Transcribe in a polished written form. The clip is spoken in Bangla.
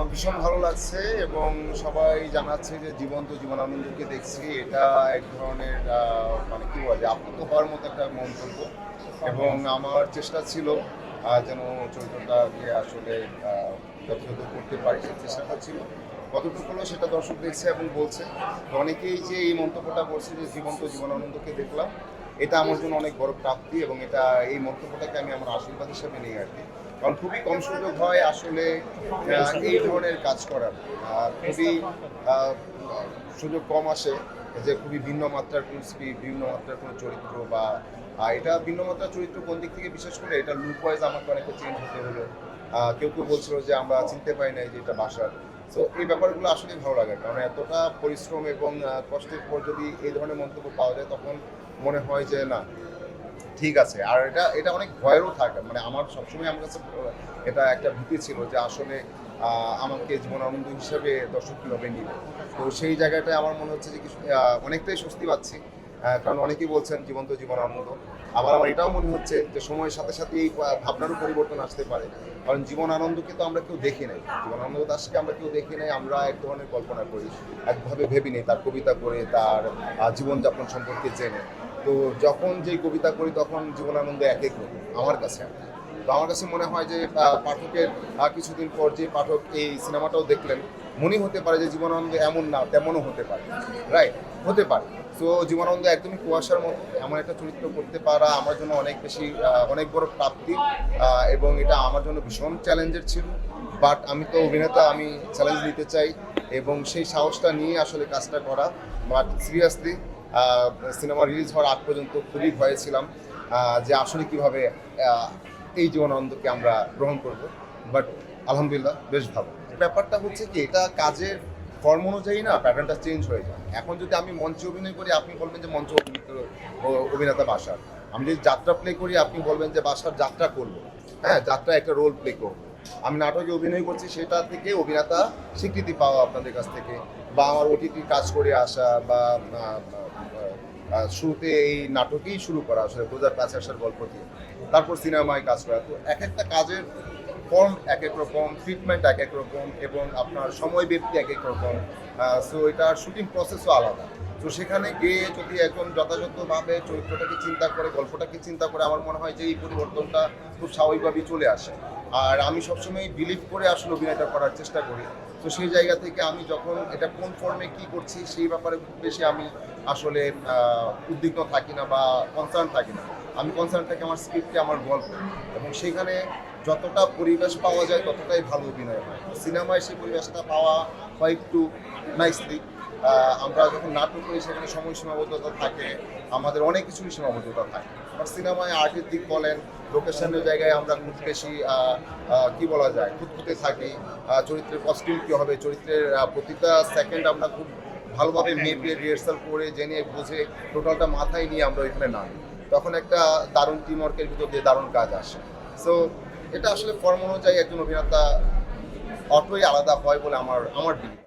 ভীষণ ভালো লাগছে এবং সবাই জানাচ্ছে যে জীবনানন্দকে দেখছি। এটা এক ধরনের মানে কি বলে আপ্লুত হওয়ার মতো একটা মন্তব্য এবং আমার চেষ্টা ছিল যেন চরিত্রটাকে আসলে যথাযথ করতে পারি, সেই চেষ্টাটা ছিল। কতটুকু হলো সেটা দর্শক দেখছে এবং বলছে। তো অনেকেই যে এই মন্তব্যটা করছে যে জীবনানন্দকে দেখলাম, এটা আমার জন্য অনেক বড় প্রাপ্তি এবং এই মন্তব্যটাকে আমি আমার আশীর্বাদ হিসাবে নিই আর কি। কারণ খুবই কম সুযোগ হয় আসলে এই ধরনের কাজ করার। খুবই সুযোগ কম আসে যে খুবই ভিন্ন মাত্রার কোনো স্ক্রিপ্ট, ভিন্ন মাত্রার কোনো চরিত্র বা এটা ভিন্ন মাত্রার চরিত্র কোন দিক থেকে বিশেষ করে এটা লুক ওয়াইজ আমাকে অনেকটা চেঞ্জ হতে হলো। কেউ কেউ বলছিল যে আমরা চিনতে পারি নাই যে এটা বাসার। সো এই ব্যাপারগুলো আসলেই ভালো লাগে, কারণ এতটা পরিশ্রম এবং কষ্টের পর যদি এই ধরনের মন্তব্য পাওয়া যায় তখন মনে হয় যে না, ঠিক আছে। আর এটা এটা অনেক ভয়েরও থাকে, মানে আমার সবসময় আমার কাছে এটা একটা ভীতি ছিল যে আসলে আমাকে জীবনানন্দ হিসেবে দর্শক কীভাবে নিবে। তো সেই জায়গাটায় আমার মনে হচ্ছে যে অনেকটাই স্বস্তি পাচ্ছি, কারণ অনেকেই বলছেন জীবনানন্দ। আবার আমার এটাও মনে হচ্ছে যে সময়ের সাথে সাথে এই ভাবনারও পরিবর্তন আসতে পারে, কারণ জীবনানন্দকে তো আমরা কেউ দেখি নাই, জীবনানন্দ দাসকে আমরা কেউ দেখি নাই, আমরা এক ধরনের কল্পনা করি, একভাবে ভেবে নিই তার কবিতা পড়ে, তার জীবনযাপন সম্পর্কে জেনে। তো যখন যেই কবিতা পড়ি তখন জীবনানন্দ এক এক রকম আমার কাছে। তো আমার কাছে মনে হয় যে পাঠকের কিছুদিন পর যে পাঠক এই সিনেমাটাও দেখলেন, মনে হতে পারে যে জীবনানন্দ এমন না, তেমনও হতে পারে, রাইট, হতে পারে। তো জীবনানন্দ একদমই কুয়াশার মতো, এমন একটা চরিত্র করতে পারা আমার জন্য অনেক বড় প্রাপ্তি এবং এটা আমার জন্য ভীষণ চ্যালেঞ্জের ছিল। বাট আমি তো অভিনেতা, আমি চ্যালেঞ্জ নিতে চাই এবং সেই সাহসটা নিয়ে আসলে কাজটা করা। বাট সিরিয়াসলি সিনেমা রিলিজ হওয়ার আগ পর্যন্ত খুবই ভয়ে ছিলাম যে আসলে কীভাবে এই জীবনানন্দকে আমরা গ্রহণ করব। বাট আলহামদুলিল্লাহ বেশ ভালো। ব্যাপারটা হচ্ছে কি, এটা কাজের ফর্ম অনুযায়ী না প্যাটার্নটা চেঞ্জ হয়ে যায়। এখন যদি আমি মঞ্চে অভিনয় করি আপনি বলবেন যে অভিনেতা বাসার, আমি যদি যাত্রা প্লে করি আপনি বলবেন যে বাসার যাত্রা করবো, হ্যাঁ, যাত্রা একটা রোল প্লে করবো। আমি নাটকে অভিনয় করছি, সেটা থেকে অভিনেতা স্বীকৃতি পাওয়া আপনাদের কাছ থেকে, বা আমার ওটিটি কাজ করে আসা, বা শুরুতে এই নাটকেই শুরু করা আসলে বোঝার কাছে আসার গল্প দিয়ে, তারপর সিনেমায় কাজ করা। তো এক একটা কাজের ফর্ম এক এক রকম, ট্রিটমেন্ট এক এক রকম এবং আপনার সময় ব্যক্তি এক এক রকম। সো এটার শুটিং প্রসেসও আলাদা। তো সেখানে গিয়ে যদি একজন যথাযথভাবে চরিত্রটাকে চিন্তা করে, গল্পটাকে চিন্তা করে, আমার মনে হয় যে এই পরিবর্তনটা খুব স্বাভাবিকভাবেই চলে আসে। আর আমি সবসময় বিলিভ করে আসলে অভিনয়টা করার চেষ্টা করি। তো সেই জায়গা থেকে আমি যখন এটা কোন ফর্মে কী করছি সেই ব্যাপারে খুব বেশি আমি আসলে উদ্বিগ্ন থাকি না বা কনসার্ন থাকি না। আমি কনসার্ন থাকি আমার স্ক্রিপ্টে, আমার গল্প, এবং সেখানে যতটা পরিবেশ পাওয়া যায় ততটাই ভালো অভিনয় হয়। সিনেমায় সেই পরিবেশটা পাওয়া হয় একটু নাইসলি। আমরা যখন নাটক করি সেখানে সময় সীমাবদ্ধতা থাকে, আমাদের অনেক কিছুরই সীমাবদ্ধতা থাকে। আর সিনেমায় আর্টের দিক বলেন, লোকেশনের জায়গায় আমরা খুব বেশি কী বলা যায়, খুঁতখুঁতে থাকি। চরিত্রের কস্টিউম কী হবে, চরিত্রের প্রতিটা সেকেন্ড আমরা খুব ভালোভাবে মেপে রিহার্সাল করে জেনে বুঝে টোটালটা মাথায় নিয়ে আমরা ওইখানে নামি। তখন একটা দারুণ টিমওয়ার্কের ভিতর দিয়ে দারুণ কাজ আসে। সো এটা আসলে ফর্ম অনুযায়ী একজন অভিনেতা অটোই আলাদা হয় বলে আমার বিলিভ।